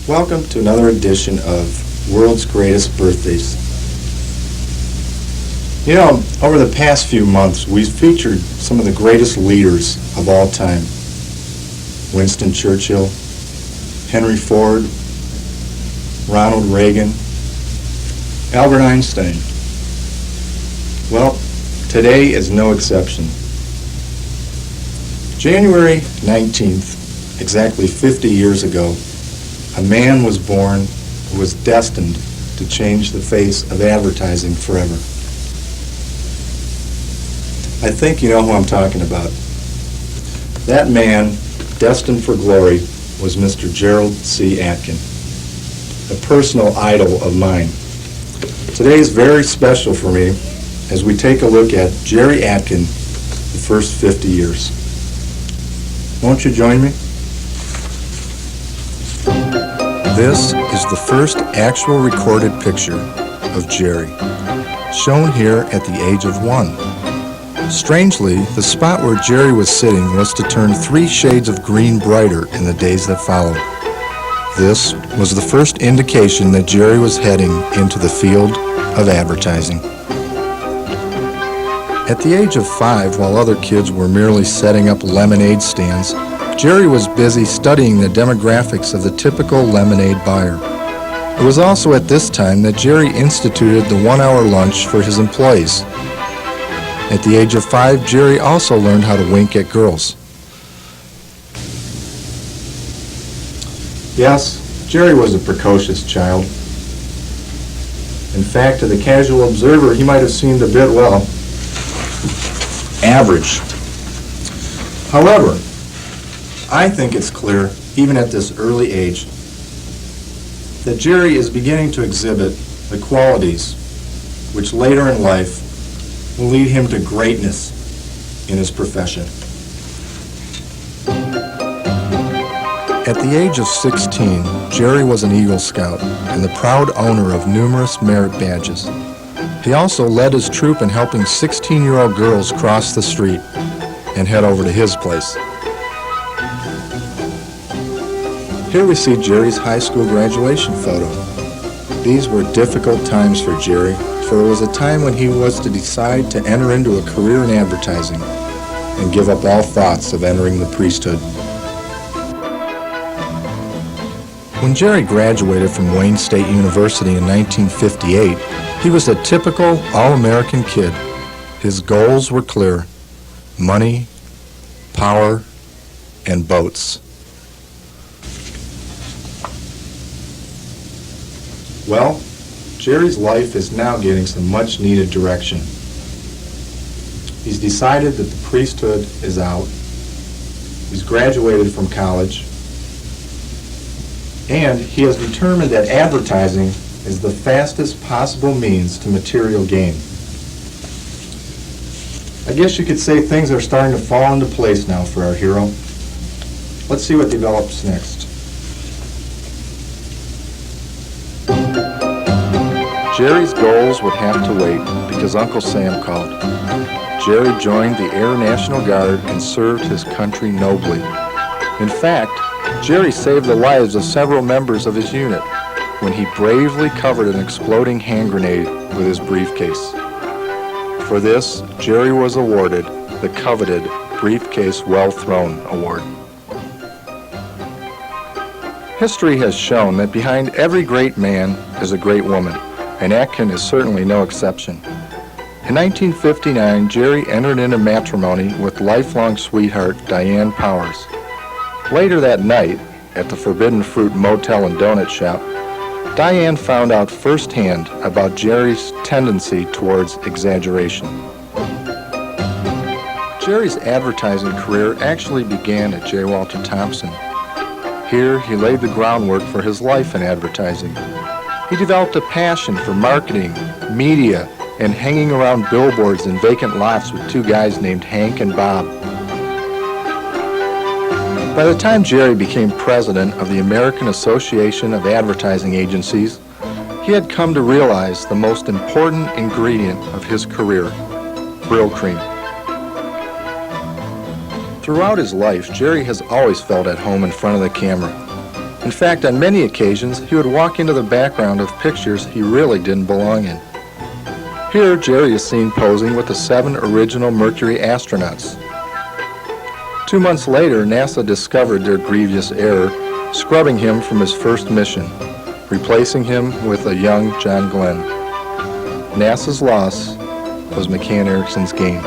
Welcome to another edition of World's Greatest Birthdays. You know, over the past few months, we've featured some of the greatest leaders of all time. Winston Churchill, Henry Ford, Ronald Reagan, Albert Einstein. Well, today is no exception. January 19th, exactly 50 years ago, a man was born who was destined to change the face of advertising forever. I think you know who I'm talking about. That man, destined for glory, was Mr. Gerald C. Atkin, a personal idol of mine. Today is very special for me as we take a look at Jerry Atkin, the first 50 years. Won't you join me? This is the first actual recorded picture of Jerry, shown here at the age of 1. Strangely, the spot where Jerry was sitting was to turn 3 shades of green brighter in the days that followed. This was the first indication that Jerry was heading into the field of advertising. At the age of 5, while other kids were merely setting up lemonade stands, Jerry was busy studying the demographics of the typical lemonade buyer. It was also at this time that Jerry instituted the 1-hour lunch for his employees. At the age of 5, Jerry also learned how to wink at girls. Yes, Jerry was a precocious child. In fact, to the casual observer, he might have seemed a bit, well, average. However, I think it's clear, even at this early age, that Jerry is beginning to exhibit the qualities which later in life will lead him to greatness in his profession. At the age of 16, Jerry was an Eagle Scout and the proud owner of numerous merit badges. He also led his troop in helping 16-year-old girls cross the street and head over to his place. Here we see Jerry's high school graduation photo. These were difficult times for Jerry, for it was a time when he was to decide to enter into a career in advertising and give up all thoughts of entering the priesthood. When Jerry graduated from Wayne State University in 1958, he was a typical all-American kid. His goals were clear: money, power, and boats. Well, Jerry's life is now getting some much-needed direction. He's decided that the priesthood is out. He's graduated from college. And he has determined that advertising is the fastest possible means to material gain. I guess you could say things are starting to fall into place now for our hero. Let's see what develops next. Jerry's goals would have to wait because Uncle Sam called. Jerry joined the Air National Guard and served his country nobly. In fact, Jerry saved the lives of several members of his unit when he bravely covered an exploding hand grenade with his briefcase. For this, Jerry was awarded the coveted Briefcase Well Thrown Award. History has shown that behind every great man is a great woman, and Atkin is certainly no exception. In 1959, Jerry entered into matrimony with lifelong sweetheart Diane Powers. Later that night, at the Forbidden Fruit Motel and Donut Shop, Diane found out firsthand about Jerry's tendency towards exaggeration. Jerry's advertising career actually began at J. Walter Thompson. Here, he laid the groundwork for his life in advertising. He developed a passion for marketing, media, and hanging around billboards in vacant lots with 2 guys named Hank and Bob. By the time Jerry became president of the American Association of Advertising Agencies, he had come to realize the most important ingredient of his career: Brill cream. Throughout his life, Jerry has always felt at home in front of the camera. In fact, on many occasions, he would walk into the background of pictures he really didn't belong in. Here, Jerry is seen posing with the 7 original Mercury astronauts. 2 months later, NASA discovered their grievous error, scrubbing him from his first mission, replacing him with a young John Glenn. NASA's loss was McCann Erickson's gain.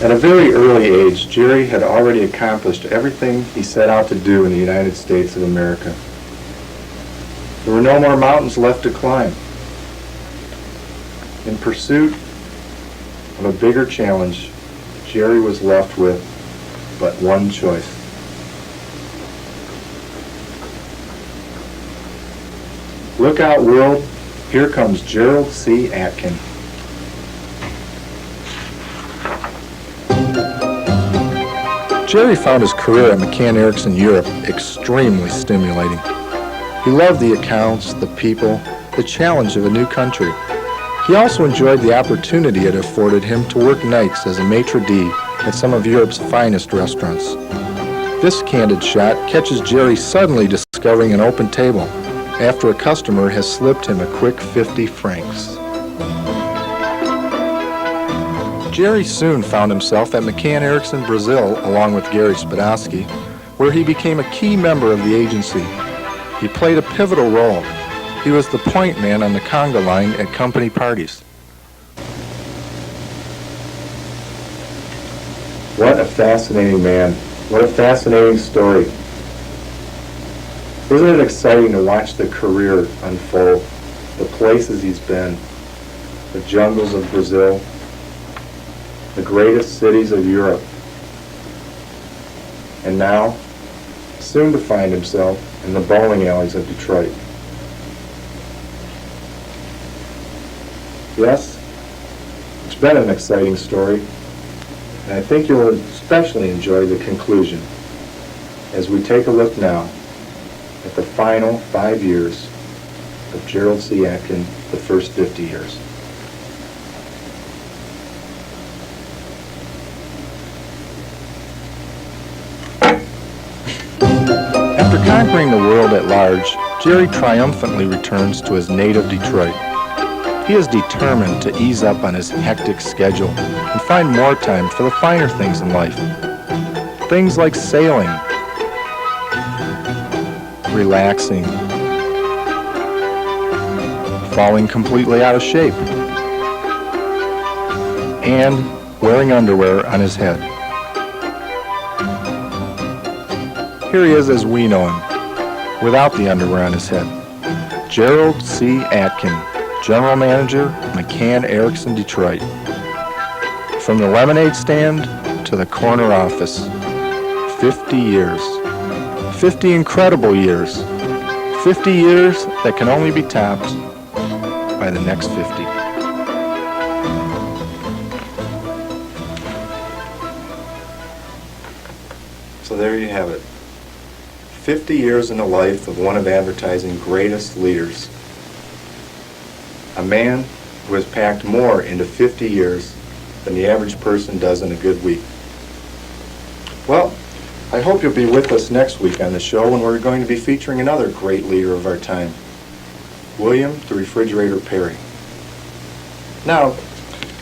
At a very early age, Jerry had already accomplished everything he set out to do in the United States of America. There were no more mountains left to climb. In pursuit of a bigger challenge, Jerry was left with but one choice. Look out, world. Here comes Gerald C. Atkin. Jerry found his career at McCann Erickson Europe extremely stimulating. He loved the accounts, the people, the challenge of a new country. He also enjoyed the opportunity it afforded him to work nights as a maitre d' at some of Europe's finest restaurants. This candid shot catches Jerry suddenly discovering an open table after a customer has slipped him a quick 50 francs. Jerry soon found himself at McCann Erickson, Brazil, along with Gary Spadowski, where he became a key member of the agency. He played a pivotal role. He was the point man on the conga line at company parties. What a fascinating man. What a fascinating story. Isn't it exciting to watch the career unfold, the places he's been, the jungles of Brazil, the greatest cities of Europe, and now, soon to find himself in the bowling alleys of Detroit. Yes, it's been an exciting story, and I think you'll especially enjoy the conclusion as we take a look now at the final 5 years of Gerald C. Atkin, the first 50 years. After conquering the world at large, Jerry triumphantly returns to his native Detroit. He is determined to ease up on his hectic schedule and find more time for the finer things in life. Things like sailing, relaxing, falling completely out of shape, and wearing underwear on his head. Here he is as we know him, without the underwear on his head. Gerald C. Atkin, General Manager, McCann Erickson, Detroit. From the lemonade stand to the corner office, 50 years. 50 incredible years. 50 years that can only be topped by the next 50. So there you have it. 50 years in the life of one of advertising's greatest leaders. A man who has packed more into 50 years than the average person does in a good week. Well, I hope you'll be with us next week on the show when we're going to be featuring another great leader of our time, William the Refrigerator Perry. Now,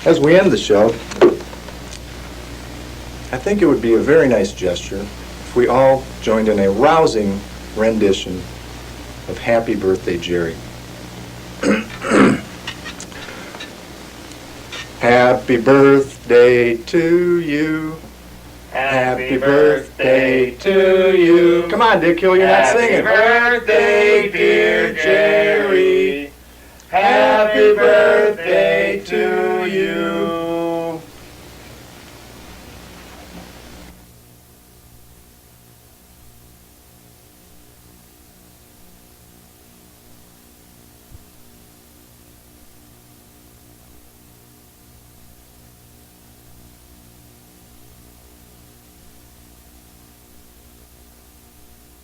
as we end the show, I think it would be a very nice gesture if we all joined in a rousing rendition of Happy Birthday, Jerry. Happy birthday to you. Happy birthday to you. Come on, Dick Hill, you're not singing. Happy birthday, dear Jerry. Happy birthday to you.